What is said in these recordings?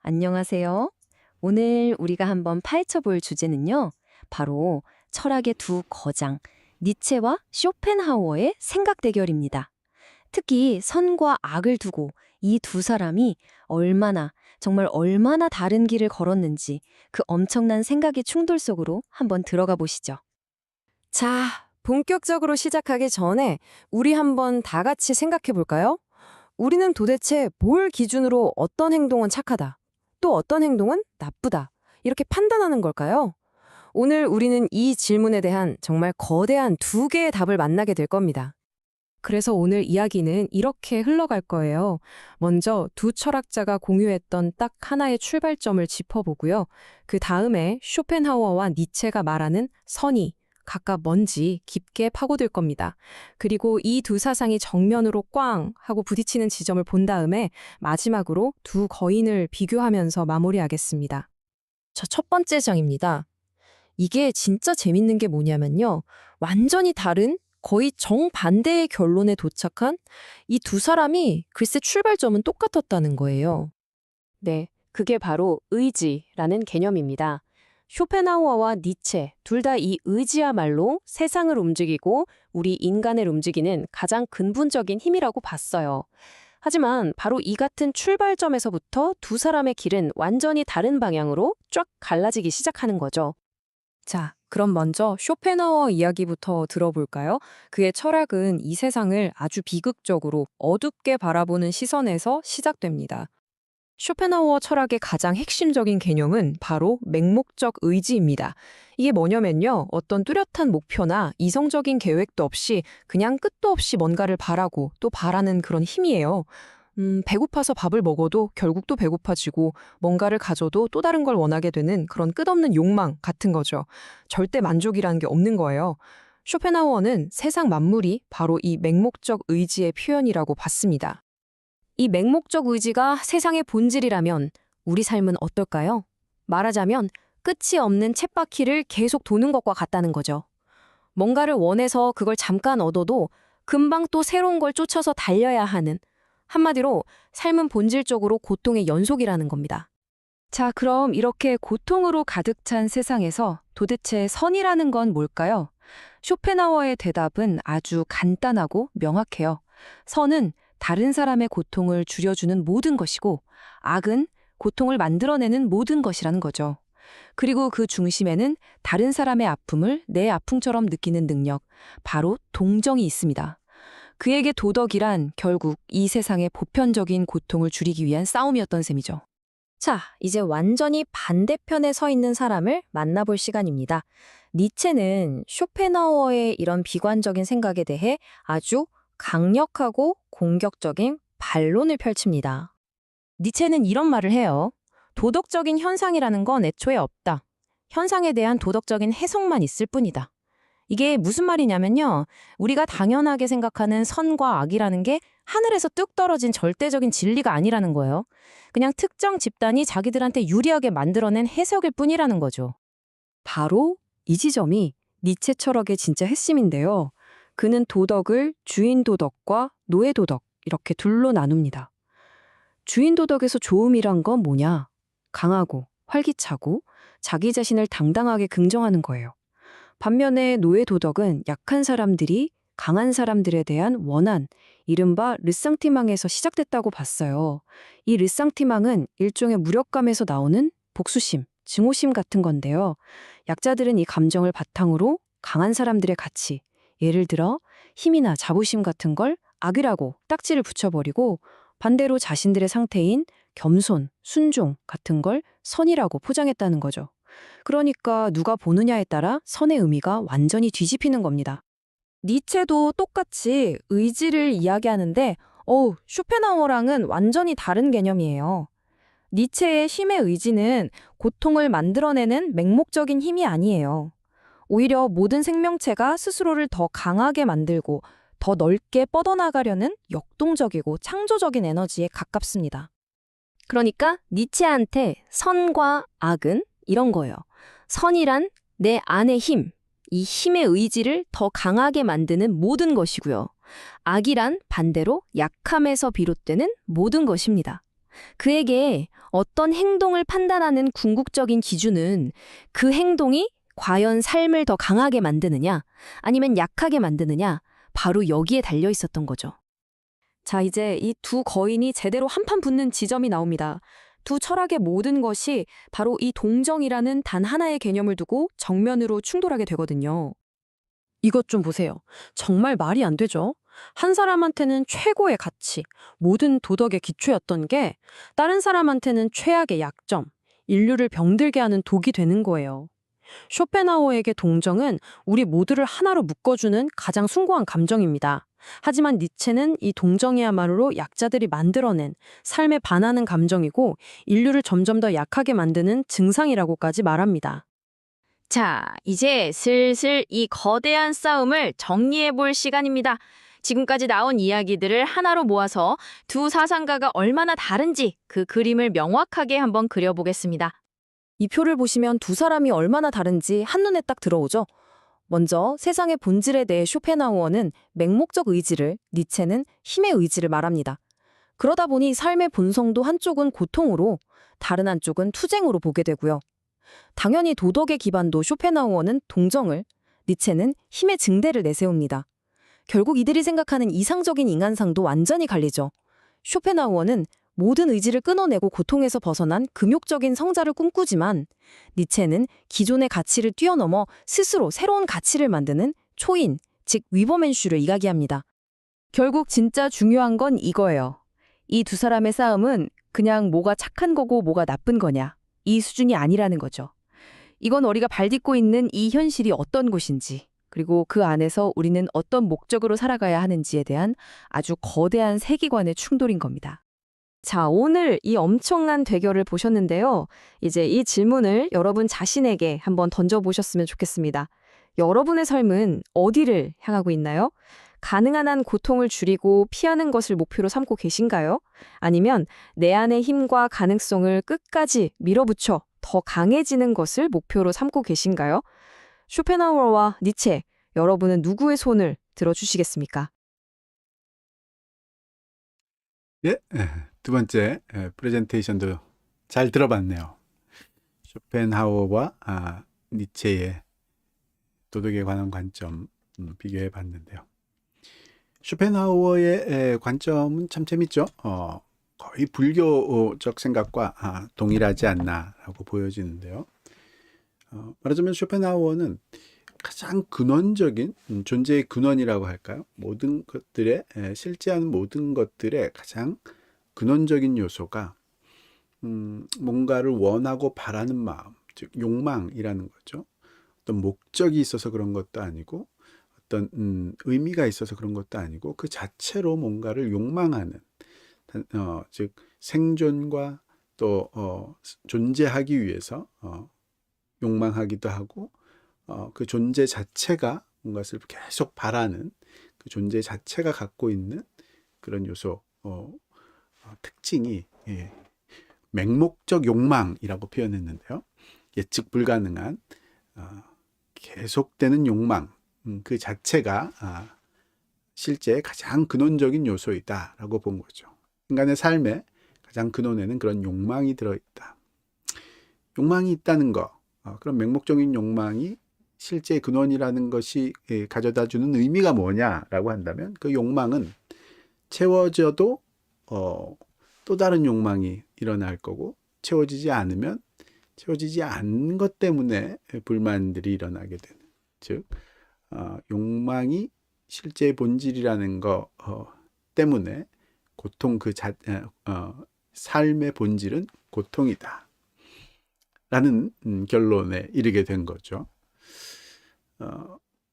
안녕하세요. 오늘 우리가 한번 파헤쳐 볼 주제는요. 바로 철학의 두 거장, 니체와 쇼펜하우어의 생각 대결입니다. 특히 선과 악을 두고 이 두 사람이 정말 얼마나 다른 길을 걸었는지 그 엄청난 생각의 충돌 속으로 한번 들어가 보시죠. 자, 본격적으로 시작하기 전에 우리 한번 다 같이 생각해 볼까요? 우리는 도대체 뭘 기준으로 어떤 행동은 착하다, 또 어떤 행동은 나쁘다, 이렇게 판단하는 걸까요? 오늘 우리는 이 질문에 대한 정말 거대한 두 개의 답을 만나게 될 겁니다. 그래서 오늘 이야기는 이렇게 흘러갈 거예요. 먼저 두 철학자가 공유했던 딱 하나의 출발점을 짚어보고요. 그 다음에 쇼펜하우어와 니체가 말하는 선이 각각 뭔지 깊게 파고들 겁니다. 그리고 이 두 사상이 정면으로 꽝 하고 부딪히는 지점을 본 다음에 마지막으로 두 거인을 비교하면서 마무리하겠습니다. 저 첫 번째 장입니다. 이게 진짜 재밌는 게 뭐냐면요. 완전히 다른 거의 정반대의 결론에 도착한 이 두 사람이 글쎄 출발점은 똑같았다는 거예요. 네, 그게 바로 의지라는 개념입니다. 쇼펜하우어와 니체 둘 다 이 의지야말로 세상을 움직이고 우리 인간을 움직이는 가장 근본적인 힘이라고 봤어요. 하지만 바로 이 같은 출발점에서부터 두 사람의 길은 완전히 다른 방향으로 쫙 갈라지기 시작하는 거죠. 자, 그럼 먼저 쇼펜하우어 이야기부터 들어볼까요? 그의 철학은 이 세상을 아주 비극적으로 어둡게 바라보는 시선에서 시작됩니다. 쇼펜하우어 철학의 가장 핵심적인 개념은 바로 맹목적 의지입니다. 이게 뭐냐면요. 어떤 뚜렷한 목표나 이성적인 계획도 없이 그냥 끝도 없이 뭔가를 바라고 또 바라는 그런 힘이에요. 배고파서 밥을 먹어도 결국 또 배고파지고 뭔가를 가져도 또 다른 걸 원하게 되는 그런 끝없는 욕망 같은 거죠. 절대 만족이라는 게 없는 거예요. 쇼펜하우어는 세상 만물이 바로 이 맹목적 의지의 표현이라고 봤습니다. 이 맹목적 의지가 세상의 본질이라면 우리 삶은 어떨까요? 말하자면 끝이 없는 쳇바퀴를 계속 도는 것과 같다는 거죠. 뭔가를 원해서 그걸 잠깐 얻어도 금방 또 새로운 걸 쫓아서 달려야 하는, 한마디로 삶은 본질적으로 고통의 연속이라는 겁니다. 자, 그럼 이렇게 고통으로 가득 찬 세상에서 도대체 선이라는 건 뭘까요? 쇼펜하우어의 대답은 아주 간단하고 명확해요. 선은 다른 사람의 고통을 줄여주는 모든 것이고, 악은 고통을 만들어내는 모든 것이라는 거죠. 그리고 그 중심에는 다른 사람의 아픔을 내 아픔처럼 느끼는 능력, 바로 동정이 있습니다. 그에게 도덕이란 결국 이 세상의 보편적인 고통을 줄이기 위한 싸움이었던 셈이죠. 자, 이제 완전히 반대편에 서 있는 사람을 만나볼 시간입니다. 니체는 쇼펜하우어의 이런 비관적인 생각에 대해 아주 강력하고 공격적인 반론을 펼칩니다. 니체는 이런 말을 해요. 도덕적인 현상이라는 건 애초에 없다. 현상에 대한 도덕적인 해석만 있을 뿐이다. 이게 무슨 말이냐면요. 우리가 당연하게 생각하는 선과 악이라는 게 하늘에서 뚝 떨어진 절대적인 진리가 아니라는 거예요. 그냥 특정 집단이 자기들한테 유리하게 만들어낸 해석일 뿐이라는 거죠. 바로 이 지점이 니체 철학의 진짜 핵심인데요. 그는 도덕을 주인 도덕과 노예 도덕 이렇게 둘로 나눕니다. 주인 도덕에서 좋음이란 건 뭐냐? 강하고 활기차고 자기 자신을 당당하게 긍정하는 거예요. 반면에 노예 도덕은 약한 사람들이 강한 사람들에 대한 원한, 이른바 르상티망에서 시작됐다고 봤어요. 이 르상티망은 일종의 무력감에서 나오는 복수심, 증오심 같은 건데요. 약자들은 이 감정을 바탕으로 강한 사람들의 가치, 예를 들어 힘이나 자부심 같은 걸 악이라고 딱지를 붙여버리고 반대로 자신들의 상태인 겸손, 순종 같은 걸 선이라고 포장했다는 거죠. 그러니까 누가 보느냐에 따라 선의 의미가 완전히 뒤집히는 겁니다. 니체도 똑같이 의지를 이야기하는데 쇼펜하우어랑은 완전히 다른 개념이에요. 니체의 힘의 의지는 고통을 만들어내는 맹목적인 힘이 아니에요. 오히려 모든 생명체가 스스로를 더 강하게 만들고 더 넓게 뻗어나가려는 역동적이고 창조적인 에너지에 가깝습니다. 그러니까 니체한테 선과 악은 이런 거예요. 선이란 내 안의 힘, 이 힘의 의지를 더 강하게 만드는 모든 것이고요. 악이란 반대로 약함에서 비롯되는 모든 것입니다. 그에게 어떤 행동을 판단하는 궁극적인 기준은 그 행동이 과연 삶을 더 강하게 만드느냐, 아니면 약하게 만드느냐, 바로 여기에 달려 있었던 거죠. 자, 이제 이 두 거인이 제대로 한판 붙는 지점이 나옵니다. 두 철학의 모든 것이 바로 이 동정이라는 단 하나의 개념을 두고 정면으로 충돌하게 되거든요. 이것 좀 보세요. 정말 말이 안 되죠? 한 사람한테는 최고의 가치, 모든 도덕의 기초였던 게 다른 사람한테는 최악의 약점, 인류를 병들게 하는 독이 되는 거예요. 쇼펜하우어에게 동정은 우리 모두를 하나로 묶어주는 가장 숭고한 감정입니다. 하지만 니체는 이 동정이야말로 약자들이 만들어낸 삶에 반하는 감정이고 인류를 점점 더 약하게 만드는 증상이라고까지 말합니다. 자, 이제 슬슬 이 거대한 싸움을 정리해 볼 시간입니다. 지금까지 나온 이야기들을 하나로 모아서 두 사상가가 얼마나 다른지 그 그림을 명확하게 한번 그려보겠습니다. 이 표를 보시면 두 사람이 얼마나 다른지 한눈에 딱 들어오죠. 먼저 세상의 본질에 대해 쇼펜하우어는 맹목적 의지를, 니체는 힘의 의지를 말합니다. 그러다 보니 삶의 본성도 한쪽은 고통으로, 다른 한쪽은 투쟁으로 보게 되고요. 당연히 도덕의 기반도 쇼펜하우어는 동정을, 니체는 힘의 증대를 내세웁니다. 결국 이들이 생각하는 이상적인 인간상도 완전히 갈리죠. 쇼펜하우어는 모든 의지를 끊어내고 고통에서 벗어난 금욕적인 성자를 꿈꾸지만 니체는 기존의 가치를 뛰어넘어 스스로 새로운 가치를 만드는 초인, 즉 위버맨슈를 이야기합니다. 결국 진짜 중요한 건 이거예요. 이 두 사람의 싸움은 그냥 뭐가 착한 거고 뭐가 나쁜 거냐, 이 수준이 아니라는 거죠. 이건 우리가 발딛고 있는 이 현실이 어떤 곳인지, 그리고 그 안에서 우리는 어떤 목적으로 살아가야 하는지에 대한 아주 거대한 세계관의 충돌인 겁니다. 자, 오늘 이 엄청난 대결을 보셨는데요. 이제 이 질문을 여러분 자신에게 한번 던져보셨으면 좋겠습니다. 여러분의 삶은 어디를 향하고 있나요? 가능한 한 고통을 줄이고 피하는 것을 목표로 삼고 계신가요? 아니면 내 안의 힘과 가능성을 끝까지 밀어붙여 더 강해지는 것을 목표로 삼고 계신가요? 쇼펜하우어와 니체, 여러분은 누구의 손을 들어주시겠습니까? 예, 두 번째 프레젠테이션도 잘 들어봤네요. 쇼펜하우어와 니체의 도덕에 관한 관점 비교해 봤는데요. 쇼펜하우어의 관점은 참 재밌죠. 거의 불교적 생각과 동일하지 않나라고 보여지는데요. 말하자면 쇼펜하우어는 가장 근원적인 존재의 근원이라고 할까요? 모든 것들의 실제하는 모든 것들의 가장 근원적인 요소가 뭔가를 원하고 바라는 마음, 즉 욕망이라는 거죠. 어떤 목적이 있어서 그런 것도 아니고 어떤 의미가 있어서 그런 것도 아니고 그 자체로 뭔가를 욕망하는 즉 생존과 또 존재하기 위해서 욕망하기도 하고 그 존재 자체가 뭔가를 계속 바라는 그 존재 자체가 갖고 있는 그런 요소 특징이 맹목적 욕망이라고 표현했는데요. 예측 불가능한 계속되는 욕망 그 자체가 실제 가장 근원적인 요소이다라고 본 거죠. 인간의 삶에 가장 근원에는 그런 욕망이 들어있다. 욕망이 있다는 거, 그런 맹목적인 욕망이 실제 근원이라는 것이 가져다주는 의미가 뭐냐라고 한다면 그 욕망은 채워져도 또 다른 욕망이 일어날 거고 채워지지 않으면 채워지지 않는 것 때문에 불만들이 일어나게 되는, 즉 욕망이 실제 본질이라는 것 때문에 고통 삶의 본질은 고통이다 라는 결론에 이르게 된 거죠.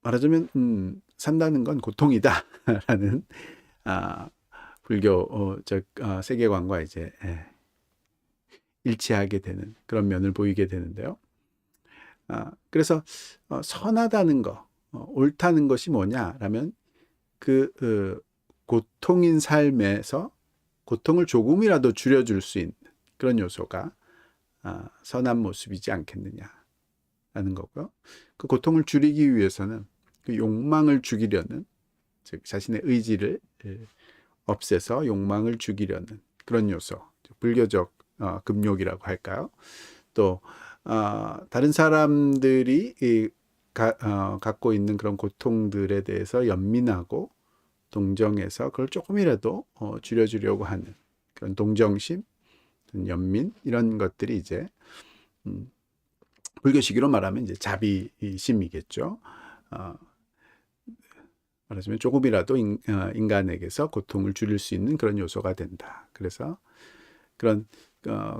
말하자면 산다는 건 고통이다 라는 불교적 세계관과 이제 일치하게 되는 그런 면을 보이게 되는데요. 그래서 선하다는 거, 옳다는 것이 뭐냐라면 그 고통인 삶에서 고통을 조금이라도 줄여줄 수 있는 그런 요소가 선한 모습이지 않겠느냐라는 거고요. 그 고통을 줄이기 위해서는 그 욕망을 죽이려는, 즉 자신의 의지를 없애서 욕망을 죽이려는 그런 요소, 불교적 금욕이라고 할까요? 또 다른 사람들이 갖고 있는 그런 고통들에 대해서 연민하고 동정해서 그걸 조금이라도 줄여주려고 하는 그런 동정심, 연민 이런 것들이 이제 불교식으로 말하면 이제 자비심이겠죠. 말하자면 조금이라도 인간에게서 고통을 줄일 수 있는 그런 요소가 된다. 그래서 그런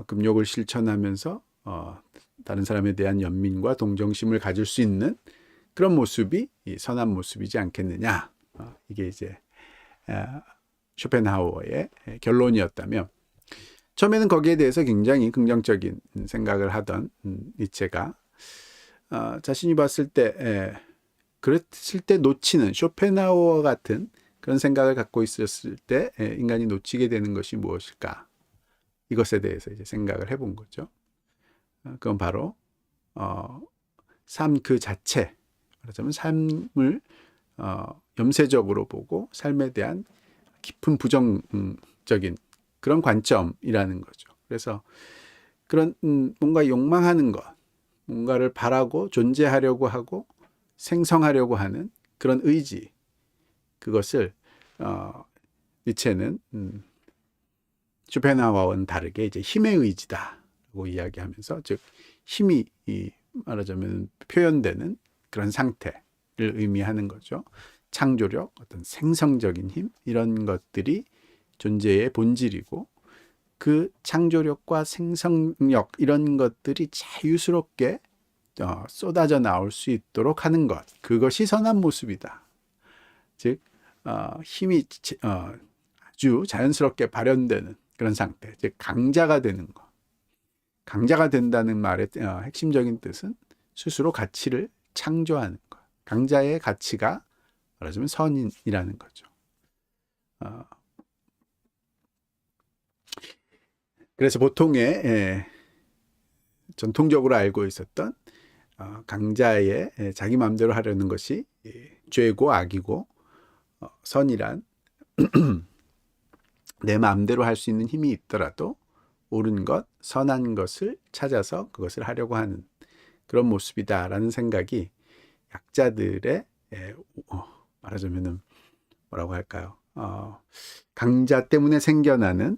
금욕을 실천하면서 다른 사람에 대한 연민과 동정심을 가질 수 있는 그런 모습이 이 선한 모습이지 않겠느냐. 이게 이제 쇼펜하우어의 결론이었다면, 처음에는 거기에 대해서 굉장히 긍정적인 생각을 하던 니체가 자신이 봤을 때 그랬을 때 놓치는, 쇼펜하우어 같은 그런 생각을 갖고 있었을 때 인간이 놓치게 되는 것이 무엇일까? 이것에 대해서 이제 생각을 해본 거죠. 그건 바로 삶 그 자체, 말하자면 삶을 염세적으로 보고 삶에 대한 깊은 부정적인 그런 관점이라는 거죠. 그래서 그런 뭔가 욕망하는 것, 뭔가를 바라고 존재하려고 하고 생성하려고 하는 그런 의지, 그것을 니체는 쇼펜하우어와는 다르게 이제 힘의 의지다라고 이야기하면서, 즉 힘이 말하자면 표현되는 그런 상태를 의미하는 거죠. 창조력, 어떤 생성적인 힘, 이런 것들이 존재의 본질이고, 그 창조력과 생성력 이런 것들이 자유스럽게 쏟아져 나올 수 있도록 하는 것, 그것이 선한 모습이다. 즉 힘이 아주 자연스럽게 발현되는 그런 상태, 즉 강자가 되는 것. 강자가 된다는 말의 핵심적인 뜻은 스스로 가치를 창조하는 것. 강자의 가치가 말하자면 선인이라는 거죠. 그래서 보통의 전통적으로 알고 있었던 강자의 자기 마음대로 하려는 것이 죄고 악이고, 선이란 내 마음대로 할 수 있는 힘이 있더라도 옳은 것, 선한 것을 찾아서 그것을 하려고 하는 그런 모습이다라는 생각이 약자들의 말하자면은 뭐라고 할까요? 강자 때문에 생겨나는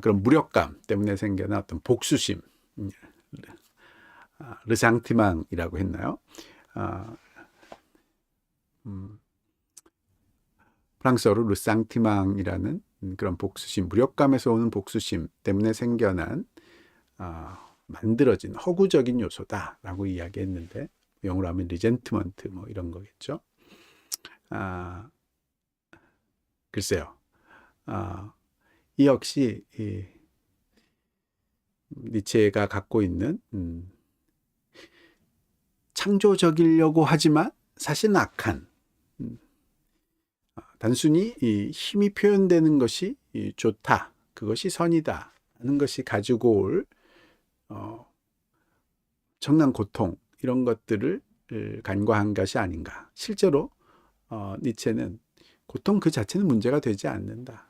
그런 무력감 때문에 생겨난 어떤 복수심, 르상티망이라고 했나요? 프랑스어로 르상티망이라는 그런 복수심, 무력감에서 오는 복수심 때문에 생겨난 만들어진 허구적인 요소다라고 이야기했는데, 영어로 하면 리젠트먼트 뭐 이런 거겠죠. 글쎄요. 이 역시 니체가 갖고 있는 창조적이려고 하지만 사실은 악한, 단순히 이 힘이 표현되는 것이 좋다, 그것이 선이다 하는 것이 가지고 올 엄청난 고통, 이런 것들을 간과한 것이 아닌가. 실제로 니체는 고통 그 자체는 문제가 되지 않는다.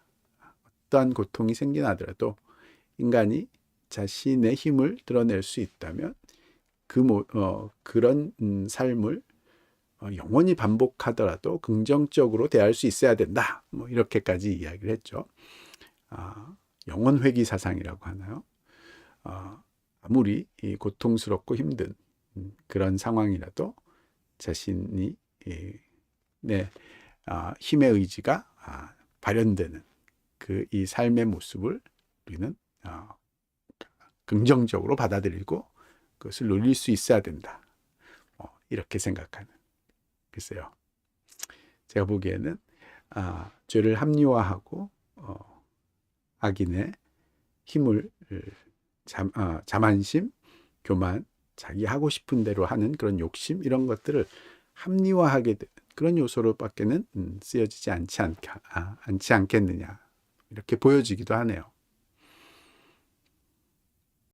어떠한 고통이 생겨나더라도 인간이 자신의 힘을 드러낼 수 있다면 그런 삶을 영원히 반복하더라도 긍정적으로 대할 수 있어야 된다. 뭐 이렇게까지 이야기를 했죠. 영원회귀 사상이라고 하나요? 아무리 고통스럽고 힘든 그런 상황이라도 자신이 내 힘의 의지가 발현되는 이 삶의 모습을 우리는 긍정적으로 받아들이고 그것을 누릴 수 있어야 된다. 이렇게 생각하는. 글쎄요. 제가 보기에는 죄를 합리화하고 악인의 힘을 자만심, 교만, 자기 하고 싶은 대로 하는 그런 욕심, 이런 것들을 합리화하게 되는 그런 요소로밖에는 쓰여지지 않지 않겠느냐, 이렇게 보여지기도 하네요.